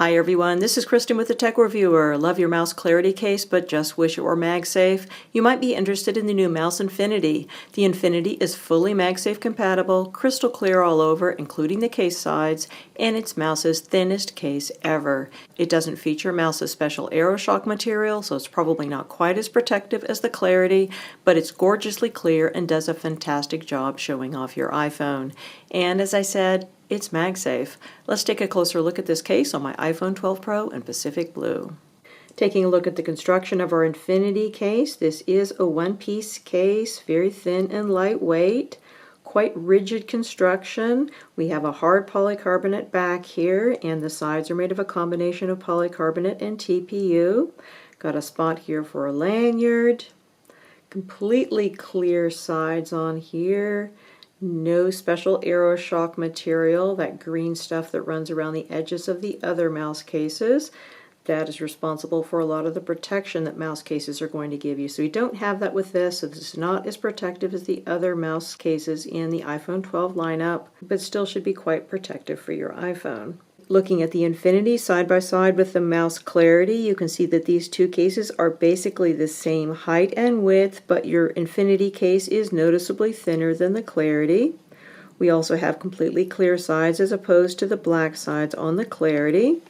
Hi everyone, this is Kristen with the Tech Reviewer. Love your Mous Clarity case, but just wish it were MagSafe. You might be interested in the new Mous Infinity. The Infinity is fully MagSafe compatible, crystal clear all over, including the case sides, and it's Mous's thinnest case ever. It doesn't feature Mous's special AiroShock material, so it's probably not quite as protective as the Clarity, but it's gorgeously clear and does a fantastic job showing off your iPhone. And as I said, it's MagSafe. Let's take a closer look at this case on my iPhone 12 Pro and Pacific Blue. Taking a look at the construction of our Infinity case, this is a one-piece case, very thin and lightweight, quite rigid construction. We have a hard polycarbonate back here, and the sides are made of a combination of polycarbonate and TPU. Got a spot here for a lanyard. Completely clear sides on here. No special AiroShock material, that green stuff that runs around the edges of the other mouse cases. That is responsible for a lot of the protection that mouse cases are going to give you. So you don't have that with this, so this is not as protective as the other mouse cases in the iPhone 12 lineup, but still should be quite protective for your iPhone. Looking at the Infinity side by side with the Mous Clarity, you can see that these two cases are basically the same height and width, but your Infinity case is noticeably thinner than the Clarity. We also have completely clear sides as opposed to the black sides on the Clarity.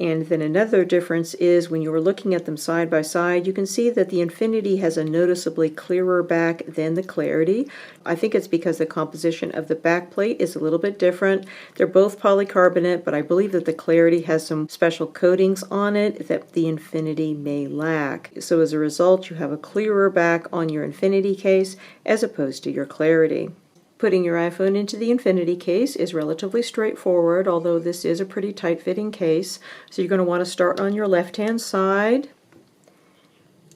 And then another difference is when you were looking at them side by side, you can see that the Infinity has a noticeably clearer back than the Clarity. I think it's because the composition of the back plate is a little bit different. They're both polycarbonate, but I believe that the Clarity has some special coatings on it that the Infinity may lack. So as a result, you have a clearer back on your Infinity case as opposed to your Clarity. Putting your iPhone into the Infinity case is relatively straightforward, although this is a pretty tight-fitting case. So you're going to want to start on your left-hand side.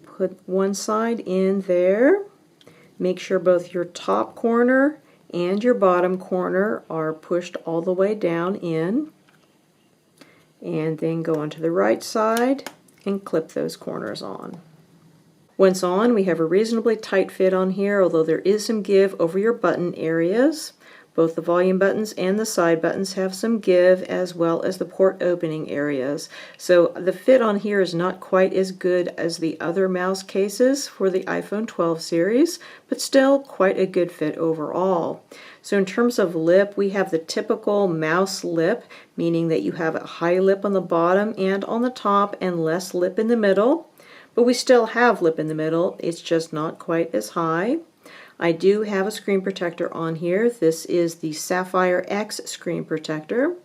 Put one side in there. Make sure both your top corner and your bottom corner are pushed all the way down in. And then go onto the right side and clip those corners on. Once on, we have a reasonably tight fit on here, although there is some give over your button areas. Both the volume buttons and the side buttons have some give, as well as the port opening areas. So the fit on here is not quite as good as the other mouse cases for the iPhone 12 series, but still quite a good fit overall. So in terms of lip, we have the typical mouse lip, meaning that you have a high lip on the bottom and on the top and less lip in the middle. But we still have lip in the middle, it's just not quite as high. I do have a screen protector on here. This is the Sapphire X screen protector.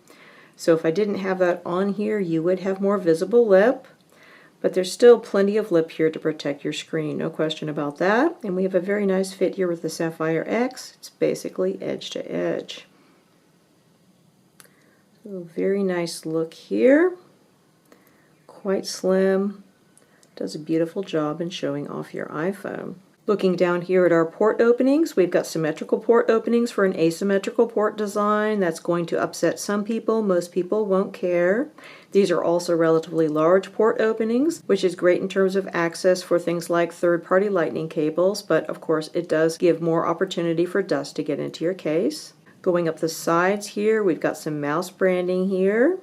So if I didn't have that on here, you would have more visible lip. But there's still plenty of lip here to protect your screen, no question about that. And we have a very nice fit here with the Sapphire X. It's basically edge to edge. So very nice look here. Quite slim. Does a beautiful job in showing off your iPhone. Looking down here at our port openings, we've got symmetrical port openings for an asymmetrical port design. That's going to upset some people. Most people won't care. These are also relatively large port openings, which is great in terms of access for things like third-party lightning cables, but of course it does give more opportunity for dust to get into your case. Going up the sides here, we've got some mouse branding here.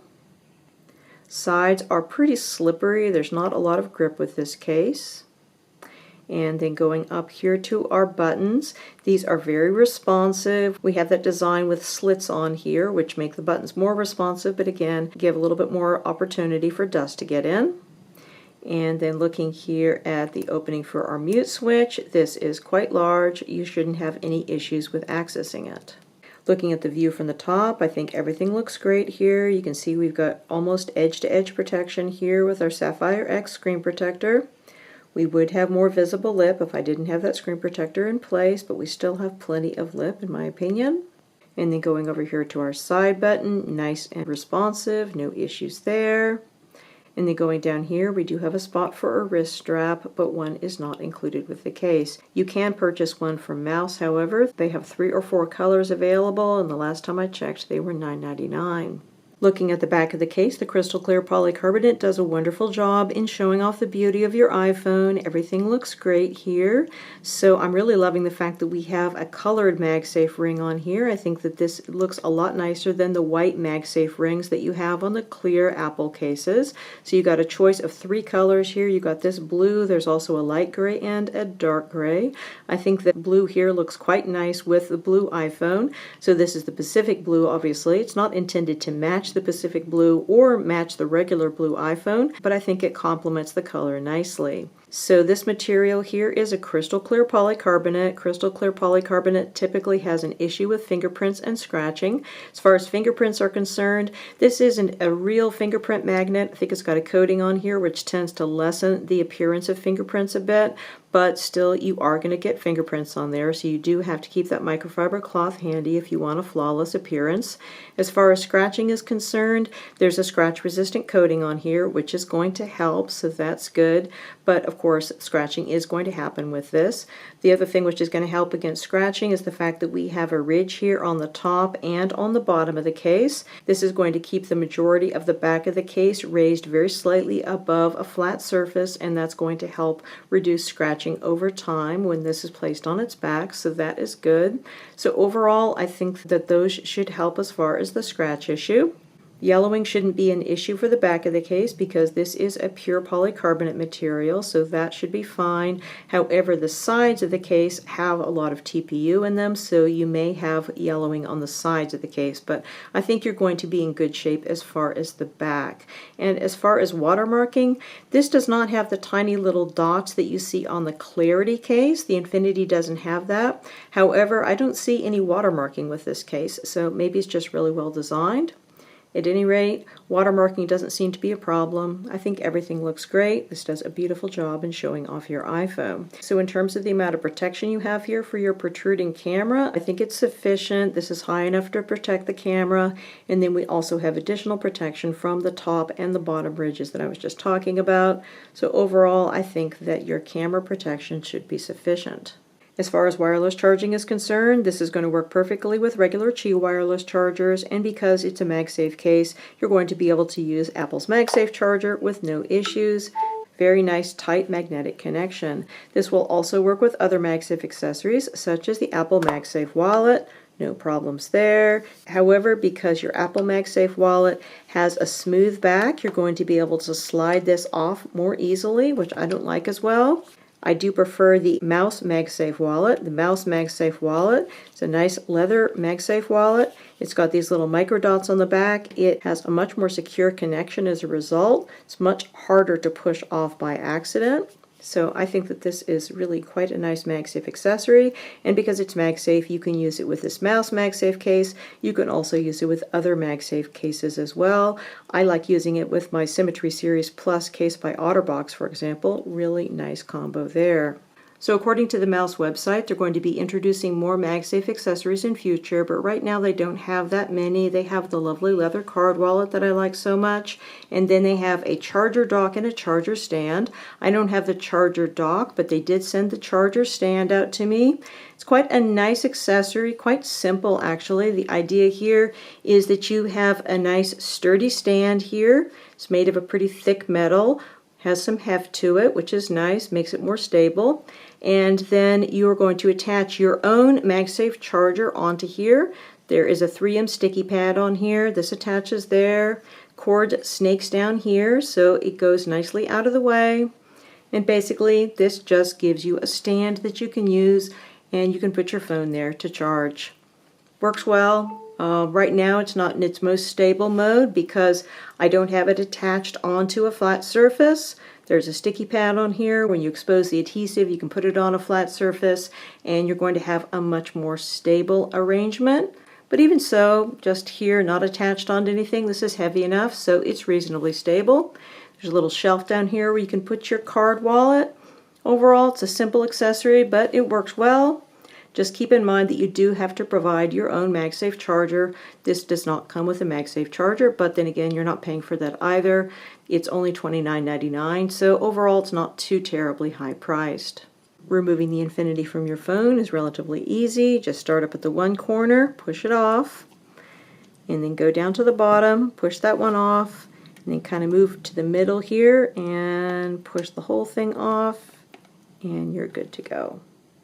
Sides are pretty slippery. There's not a lot of grip with this case. And then going up here to our buttons, these are very responsive. We have that design with slits on here, which make the buttons more responsive, but again, give a little bit more opportunity for dust to get in. And then looking here at the opening for our mute switch, this is quite large. You shouldn't have any issues with accessing it. Looking at the view from the top, I think everything looks great here. You can see we've got almost edge-to-edge protection here with our Sapphire X screen protector. We would have more visible lip if I didn't have that screen protector in place, but we still have plenty of lip in my opinion. And then going over here to our side button, nice and responsive, no issues there. And then going down here, we do have a spot for a wrist strap, but one is not included with the case. You can purchase one from Mous, however. They have 3 or 4 colors available, and the last time I checked, they were $9.99. Looking at the back of the case, the crystal clear polycarbonate does a wonderful job in showing off the beauty of your iPhone. Everything looks great here. So I'm really loving the fact that we have a colored MagSafe ring on here. I think that this looks a lot nicer than the white MagSafe rings that you have on the clear Apple cases. So you got a choice of 3 colors here. You got this blue, there's also a light gray and a dark gray. I think that blue here looks quite nice with the blue iPhone. So this is the Pacific blue, obviously. It's not intended to match the Pacific blue or match the regular blue iPhone, but I think it complements the color nicely. So this material here is a crystal clear polycarbonate. Crystal clear polycarbonate typically has an issue with fingerprints and scratching. As far as fingerprints are concerned, this isn't a real fingerprint magnet. I think it's got a coating on here which tends to lessen the appearance of fingerprints a bit, but still you are going to get fingerprints on there, so you do have to keep that microfiber cloth handy if you want a flawless appearance. As far as scratching is concerned, there's a scratch resistant coating on here which is going to help, so that's good, but of course scratching is going to happen with this. The other thing which is going to help against scratching is the fact that we have a ridge here on the top and on the bottom of the case. This is going to keep the majority of the back of the case raised very slightly above a flat surface, and that's going to help reduce scratching over time when this is placed on its back, so that is good. So overall, I think that those should help as far as the scratch issue. Yellowing shouldn't be an issue for the back of the case because this is a pure polycarbonate material, so that should be fine. However, the sides of the case have a lot of TPU in them, so you may have yellowing on the sides of the case, but I think you're going to be in good shape as far as the back. And as far as watermarking, this does not have the tiny little dots that you see on the Clarity case. The Infinity doesn't have that. However, I don't see any watermarking with this case, so maybe it's just really well designed. At any rate, watermarking doesn't seem to be a problem. I think everything looks great. This does a beautiful job in showing off your iPhone. So in terms of the amount of protection you have here for your protruding camera, I think it's sufficient. This is high enough to protect the camera, and then we also have additional protection from the top and the bottom ridges that I was just talking about. So overall, I think that your camera protection should be sufficient. As far as wireless charging is concerned, this is going to work perfectly with regular Qi wireless chargers, and because it's a MagSafe case, you're going to be able to use Apple's MagSafe charger with no issues. Very nice tight magnetic connection. This will also work with other MagSafe accessories such as the Apple MagSafe Wallet. No problems there. However, because your Apple MagSafe Wallet has a smooth back, you're going to be able to slide this off more easily, which I don't like as well. I do prefer the Mous MagSafe Wallet. The Mous MagSafe Wallet is a nice leather MagSafe wallet. It's got these little micro dots on the back. It has a much more secure connection as a result. It's much harder to push off by accident. So I think that this is really quite a nice MagSafe accessory, and because it's MagSafe, you can use it with this Mous MagSafe case. You can also use it with other MagSafe cases as well. I like using it with my Symmetry Series Plus case by OtterBox, for example. Really nice combo there. So according to the Mous website, they're going to be introducing more MagSafe accessories in future, but right now they don't have that many. They have the lovely leather card wallet that I like so much, and then they have a charger dock and a charger stand. I don't have the charger dock, but they did send the charger stand out to me. It's quite a nice accessory, quite simple actually. The idea here is that you have a nice sturdy stand here. It's made of a pretty thick metal, has some heft to it, which is nice, makes it more stable. And then you are going to attach your own MagSafe charger onto here. There is a 3M sticky pad on here. This attaches there. Cord snakes down here, so it goes nicely out of the way. And basically, this just gives you a stand that you can use, and you can put your phone there to charge. Works well. Right now it's not in its most stable mode because I don't have it attached onto a flat surface. There's a sticky pad on here. When you expose the adhesive, you can put it on a flat surface, and you're going to have a much more stable arrangement. But even so, just here, not attached onto anything, this is heavy enough, so it's reasonably stable. There's a little shelf down here where you can put your card wallet. Overall, it's a simple accessory, but it works well. Just keep in mind that you do have to provide your own MagSafe charger. This does not come with a MagSafe charger, but then again, you're not paying for that either. It's only $29.99, so overall it's not too terribly high priced. Removing the Infinity from your phone is relatively easy. Just start up at the one corner, push it off, and then go down to the bottom, push that one off, and then kind of move to the middle here and push the whole thing off, and you're good to go.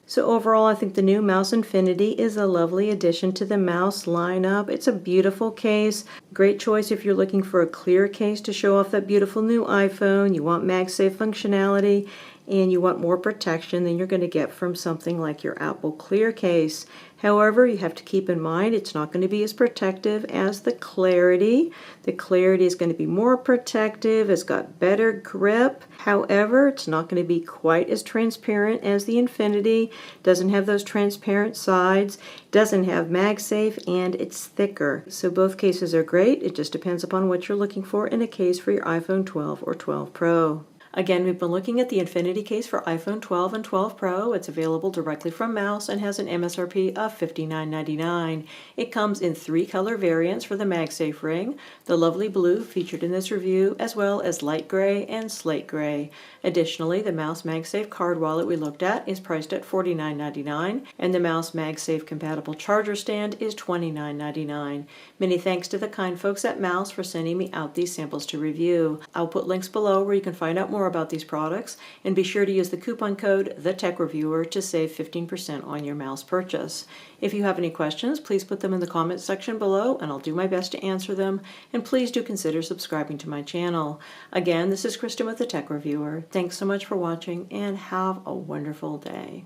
So overall, I think the new Mous Infinity is a lovely addition to the Mous lineup. It's a beautiful case. Great choice if you're looking for a clear case to show off that beautiful new iPhone. You want MagSafe functionality, and you want more protection than you're going to get from something like your Apple Clear case. However, you have to keep in mind it's not going to be as protective as the Clarity. The Clarity is going to be more protective, it's got better grip. However, it's not going to be quite as transparent as the Infinity. Doesn't have those transparent sides, doesn't have MagSafe, and it's thicker. So both cases are great. It just depends upon what you're looking for in a case for your iPhone 12 or 12 Pro. Again, we've been looking at the Infinity case for iPhone 12 and 12 Pro. It's available directly from Mous and has an MSRP of $59.99. It comes in 3 color variants for the MagSafe ring, the lovely blue featured in this review, as well as light gray and slate gray. Additionally, the Mous MagSafe Card Wallet we looked at is priced at $49.99, and the Mous MagSafe Compatible Charger Stand is $29.99. Many thanks to the kind folks at Mous for sending me out these samples to review. I'll put links below where you can find out more about these products, and be sure to use the coupon code TheTechReviewer to save 15% on your Mous purchase. If you have any questions, please put them in the comments section below and I'll do my best to answer them, and please do consider subscribing to my channel. Again, this is Kristen with the Tech Reviewer. Thanks so much for watching and have a wonderful day.